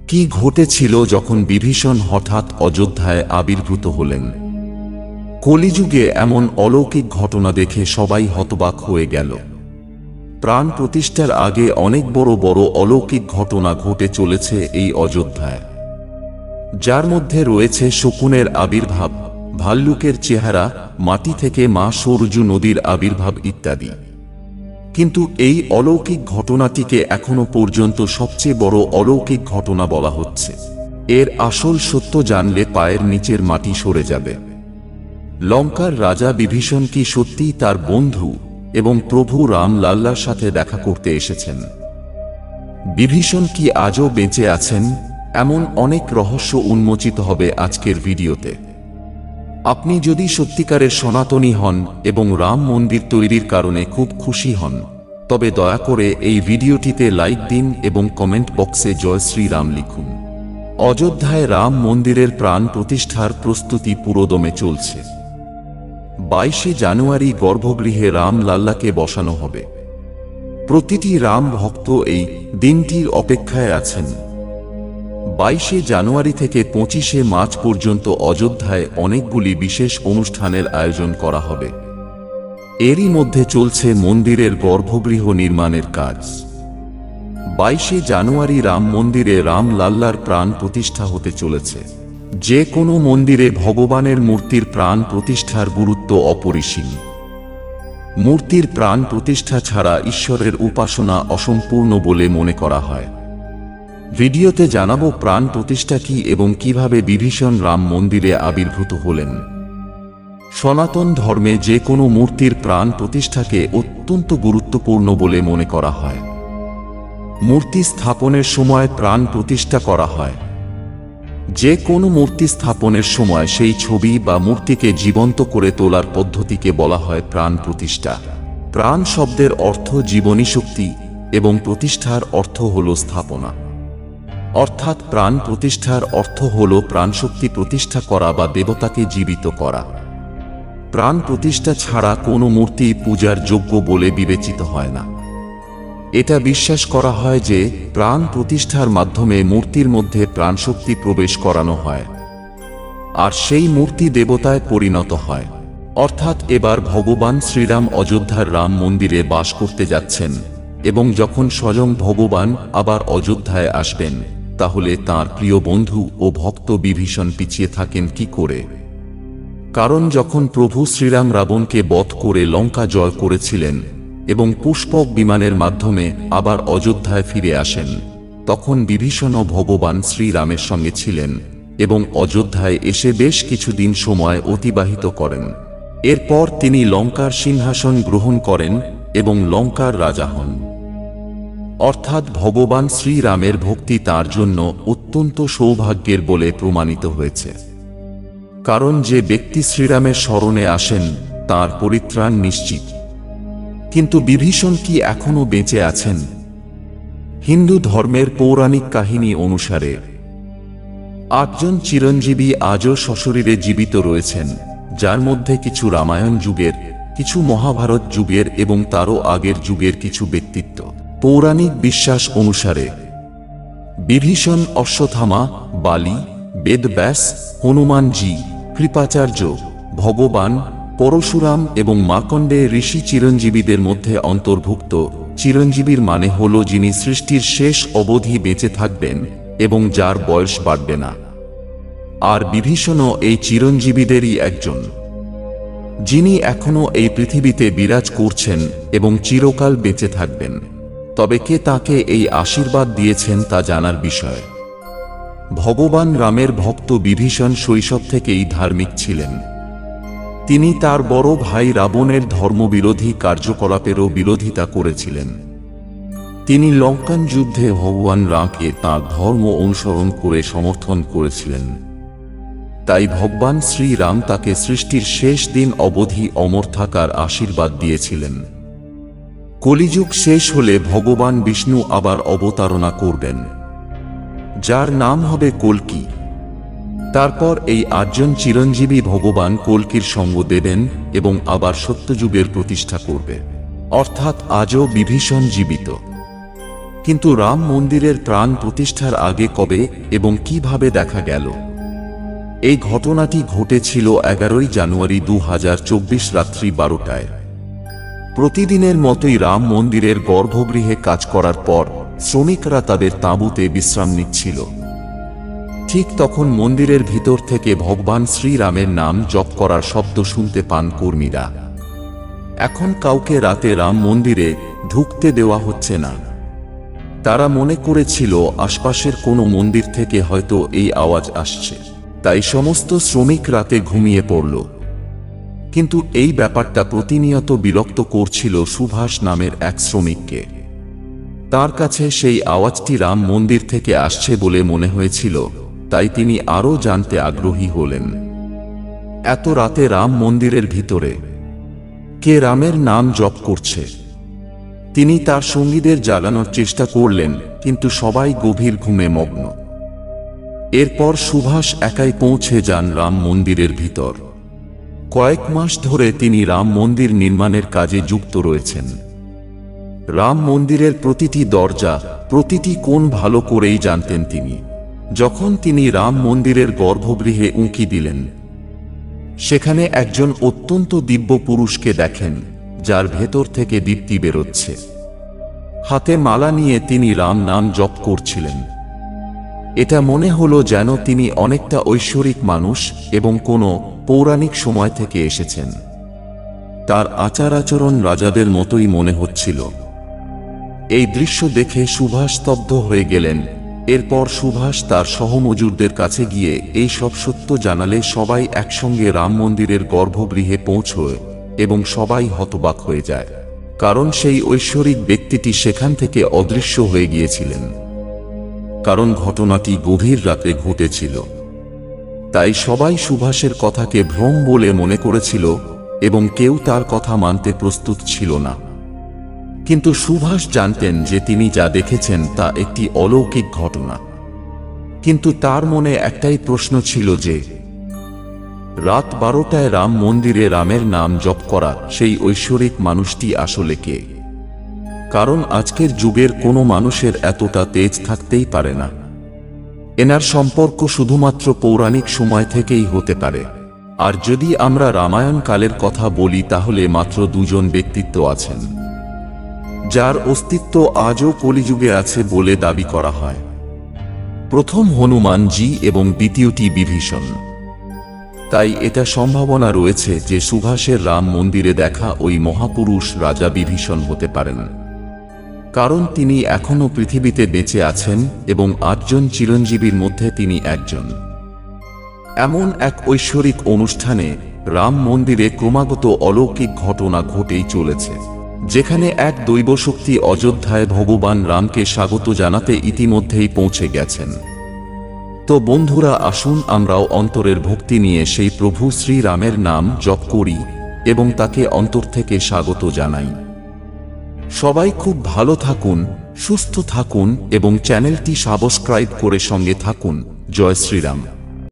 কি ঘটেছিল যখন বিভীষণ হঠাৎ অযোধ্যায় আবির্ভূত হলেন? কলিযুগে এমন অলৌকিক ঘটনা দেখে সবাই হতবাক হয়ে গেল। প্রাণ প্রতিষ্ঠার আগে অনেক বড় বড় অলৌকিক ঘটনা ঘটে চলেছে এই অযোধ্যায়, যার মধ্যে রয়েছে শকুনের আবির্ভাব, ভাল্লুকের চেহারা, মাটি থেকে মা সরজু নদীর আবির্ভাব ইত্যাদি। কিন্তু এই অলৌকিক ঘটনাটিকে এখনো পর্যন্ত সবচেয়ে বড় অলৌকিক ঘটনা বলা হচ্ছে। এর আসল সত্য জানলে পায়ের নিচের মাটি সরে যাবে। লঙ্কার রাজা বিভীষণ কি সত্যিই তার বন্ধু এবং প্রভু রাম লাল্লার সাথে দেখা করতে এসেছেন? বিভীষণ কি আজও বেঁচে আছেন? এমন অনেক রহস্য উন্মোচিত হবে আজকের ভিডিওতে। আপনি যদি সত্যিকারের সনাতনী হন এবং রাম মন্দির তৈরির কারণে খুব খুশি হন, তবে দয়া করে এই ভিডিওটিতে লাইক দিন এবং কমেন্ট বক্সে জয় শ্রীরাম লিখুন। অযোধ্যায় রাম মন্দিরের প্রাণ প্রতিষ্ঠার প্রস্তুতি পুরোদমে চলছে। 22শে জানুয়ারি গর্ভগৃহে রাম লাল্লাকে বসানো হবে। প্রতিটি রাম ভক্ত এই দিনটির অপেক্ষায় আছেন। 22শে জানুয়ারি থেকে 25শে মার্চ পর্যন্ত অযোধ্যায় অনেকগুলি বিশেষ অনুষ্ঠানের আয়োজন করা হবে। এরই মধ্যে চলছে মন্দিরের গর্ভগৃহ নির্মাণের কাজ। 22শে জানুয়ারি রাম মন্দিরে রাম লাল্লার প্রাণ প্রতিষ্ঠা হতে চলেছে। যে কোনো মন্দিরে ভগবানের মূর্তির প্রাণ প্রতিষ্ঠার গুরুত্ব অপরিসীম। মূর্তির প্রাণ প্রতিষ্ঠা ছাড়া ঈশ্বরের উপাসনা অসম্পূর্ণ বলে মনে করা হয়। ভিডিওতে জানাবো প্রাণ প্রতিষ্ঠা কি এবং কিভাবে বিভীষণ রাম মন্দিরে আবির্ভূত হলেন। সনাতন ধর্মে যে কোনো মূর্তির প্রাণ প্রতিষ্ঠাকে অত্যন্ত গুরুত্বপূর্ণ বলে মনে করা হয়। মূর্তি স্থাপনের সময় প্রাণ প্রতিষ্ঠা করা হয়। যে কোনো মূর্তি স্থাপনের সময় সেই ছবি বা মূর্তিকে জীবন্ত করে তোলার পদ্ধতিকে বলা হয় প্রাণ প্রতিষ্ঠা। প্রাণ শব্দের অর্থ জীবনী শক্তি এবং প্রতিষ্ঠার অর্থ হল স্থাপনা। অর্থাৎ প্রাণ প্রতিষ্ঠার অর্থ হল প্রাণশক্তি প্রতিষ্ঠা করা বা দেবতাকে জীবিত করা। প্রাণ প্রতিষ্ঠা ছাড়া কোনো মূর্তি পূজার যোগ্য বলে বিবেচিত হয় না। এটা বিশ্বাস করা হয় যে প্রাণ প্রতিষ্ঠার মাধ্যমে মূর্তির মধ্যে প্রাণশক্তি প্রবেশ করানো হয়, আর সেই মূর্তি দেবতায় পরিণত হয়। অর্থাৎ এবার ভগবান শ্রীরাম অযোধ্যার রাম মন্দিরে বাস করতে যাচ্ছেন, এবং যখন স্বয়ং ভগবান আবার অযোধ্যায় আসবেন, তাহলে তাঁর প্রিয় বন্ধু ও ভক্ত বিভীষণ পিছিয়ে থাকেন কি করে? কারণ যখন প্রভু শ্রীরাম রাবণকে বধ করে লঙ্কা জয় করেছিলেন এবং পুষ্পক বিমানের মাধ্যমে আবার অযোধ্যায় ফিরে আসেন, তখন বিভীষণও ভগবান শ্রীরামের সঙ্গে ছিলেন এবং অযোধ্যায় এসে বেশ কিছুদিন সময় অতিবাহিত করেন। এরপর তিনি লঙ্কার সিংহাসন গ্রহণ করেন এবং লঙ্কার রাজা হন। অর্থাৎ ভগবান শ্রীরামের ভক্তি তাঁর জন্য অত্যন্ত সৌভাগ্যের বলে প্রমাণিত হয়েছে। কারণ যে ব্যক্তি শ্রীরামের শরণে আসেন তাঁর পরিত্রাণ নিশ্চিত। কিন্তু বিভীষণ কি এখনো বেঁচে আছেন? হিন্দু ধর্মের পৌরাণিক কাহিনী অনুসারে 8 জন চিরঞ্জীবী আজও সশরীরে জীবিত রয়েছেন, যার মধ্যে কিছু রামায়ণ যুগের, কিছু মহাভারত যুগের এবং তারও আগের যুগের কিছু ব্যক্তিত্ব। পৌরাণিক বিশ্বাস অনুসারে বিভীষণ অশ্বত্থামা, বালি, বেদব্যাস, হনুমানজি, কৃপাচার্য, ভগবান পরশুরাম এবং মার্কণ্ডেয় ঋষি চিরঞ্জীবীদের মধ্যে অন্তর্ভুক্ত। চিরঞ্জীবীর মানে হল যিনি সৃষ্টির শেষ অবধি বেঁচে থাকবেন এবং যার বয়স বাড়বে না। আর বিভীষণও এই চিরঞ্জীবীদেরই একজন, যিনি এখনো এই পৃথিবীতে বিরাজ করছেন এবং চিরকাল বেঁচে থাকবেন। তবে কে তাকে এই আশীর্বাদ দিয়েছেন তা জানার বিষয়। ভগবান রামের ভক্ত বিভীষণ শৈশব থেকেই ধার্মিক ছিলেন। তিনি তার বড় ভাই রাবণের ধর্মবিরোধী কার্যকলাপেরও বিরোধিতা করেছিলেন। তিনি লঙ্কান যুদ্ধে ভগবান রামকে তাঁর ধর্ম অনুসরণ করে সমর্থন করেছিলেন। তাই ভগবান শ্রীরাম তাকে সৃষ্টির শেষ দিন অবধি অমর থাকার আশীর্বাদ দিয়েছিলেন। কলিযুগ শেষ হলে ভগবান বিষ্ণু আবার অবতারণা করবেন, যার নাম হবে কল্কি। তারপর এই 8 জন চিরঞ্জীবী ভগবান কল্কির সঙ্গ দেবেন এবং আবার সত্যযুগের প্রতিষ্ঠা করবে। অর্থাৎ আজও বিভীষণ জীবিত। কিন্তু রাম মন্দিরের প্রাণ প্রতিষ্ঠার আগে কবে এবং কিভাবে দেখা গেল? এই ঘটনাটি ঘটেছিল 11 জানুয়ারি 2024 রাত্রি 12টায়। প্রতিদিনের মতোই রাম মন্দিরের গর্ভগৃহে কাজ করার পর শ্রমিকরা তাদের তাঁবুতে বিশ্রাম নিচ্ছিল। ঠিক তখন মন্দিরের ভিতর থেকে ভগবান শ্রীরামের নাম জপ করার শব্দ শুনতে পান কর্মীরা। এখন কাউকে রাতে রাম মন্দিরে ঢুকতে দেওয়া হচ্ছে না। তারা মনে করেছিল আশপাশের কোনো মন্দির থেকে হয়তো এই আওয়াজ আসছে, তাই সমস্ত শ্রমিক রাতে ঘুমিয়ে পড়ল। কিন্তু এই ব্যাপারটা প্রতিনিয়ত বিরক্ত করছিল সুভাষ নামের এক শ্রমিককে। তার কাছে সেই আওয়াজটি রাম মন্দির থেকে আসছে বলে মনে হয়েছিল, তাই তিনি আরও জানতে আগ্রহী হলেন। এত রাতে রাম মন্দিরের ভিতরে কে রামের নাম জপ করছে? তিনি তার সঙ্গীদের জাগানোর চেষ্টা করলেন, কিন্তু সবাই গভীর ঘুমে মগ্ন। এরপর সুভাষ একাই পৌঁছে যান রাম মন্দিরের ভিতর। কয়েক মাস ধরে তিনি রাম মন্দির নির্মাণের কাজে যুক্ত রয়েছেন। রাম মন্দিরের প্রতিটি দরজা, প্রতিটি কোণ ভালো করেই জানতেন তিনি। যখন তিনি রাম মন্দিরের গর্ভগৃহে উঁকি দিলেন, সেখানে একজন অত্যন্ত দিব্য পুরুষকে দেখেন, যার ভেতর থেকে দীপ্তি বেরোচ্ছে। হাতে মালা নিয়ে তিনি রাম নাম জপ করছিলেন। এটা মনে হলো যেন তিনি অনেকটা ঐশ্বরিক মানুষ এবং কোনো পৌরাণিক সময় থেকে এসেছেন। তার আচার আচরণ রাজাদের মতোই মনে হচ্ছিল। এই দৃশ্য দেখে সুভাষ স্তব্ধ হয়ে গেলেন। এরপর সুভাষ তার সহমজুরদের কাছে গিয়ে এই সব সত্য জানালে সবাই একসঙ্গে রাম মন্দিরের গর্ভগৃহে পৌঁছয় এবং সবাই হতবাক হয়ে যায়, কারণ সেই ঐশ্বরিক ব্যক্তিটি সেখান থেকে অদৃশ্য হয়ে গিয়েছিলেন। কারণ ঘটনাটি গভীর রাতে ঘটেছিল, তাই সবাই সুভাষের কথাকে ভ্রম বলে মনে করেছিল এবং কেউ তার কথা মানতে প্রস্তুত ছিল না। কিন্তু সুভাষ জানতেন যে তিনি যা দেখেছেন তা একটি অলৌকিক ঘটনা। কিন্তু তার মনে একটাই প্রশ্ন ছিল যে রাত 12টায় রাম মন্দিরে রামের নাম জপ করা সেই ঐশ্বরিক মানুষটি আসলে কে? কারণ আজকের যুগের কোনো মানুষের এতটা তেজ থাকতেই পারে না। এনার সম্পর্ক শুধুমাত্র পৌরাণিক সময় থেকেই হতে পারে। আর যদি আমরা রামায়ণ কালের কথা বলি, তাহলে মাত্র দুজন ব্যক্তিত্ব আছেন যার অস্তিত্ব আজও কলিযুগে আছে বলে দাবি করা হয়। প্রথম হনুমানজি এবং দ্বিতীয়টি বিভীষণ। তাই এটা সম্ভাবনা রয়েছে যে সুভাষের রাম মন্দিরে দেখা ওই মহাপুরুষ রাজা বিভীষণ হতে পারেন, কারণ তিনি এখনও পৃথিবীতে বেঁচে আছেন এবং 8 জন চিরঞ্জীবীর মধ্যে তিনি একজন। এমন এক ঐশ্বরিক অনুষ্ঠানে রাম মন্দিরে ক্রমাগত অলৌকিক ঘটনা ঘটেই চলেছে, যেখানে এক দৈবশক্তি অযোধ্যায় ভগবান রামকে স্বাগত জানাতে ইতিমধ্যেই পৌঁছে গেছেন। তো বন্ধুরা, আসুন আমরাও অন্তরের ভক্তি নিয়ে সেই প্রভু শ্রীরামের নাম জপ করি এবং তাকে অন্তর থেকে স্বাগত জানাই। সবাই খুব ভালো থাকুন, সুস্থ থাকুন এবং চ্যানেলটি সাবস্ক্রাইব করে সঙ্গে থাকুন। জয় শ্রীরাম।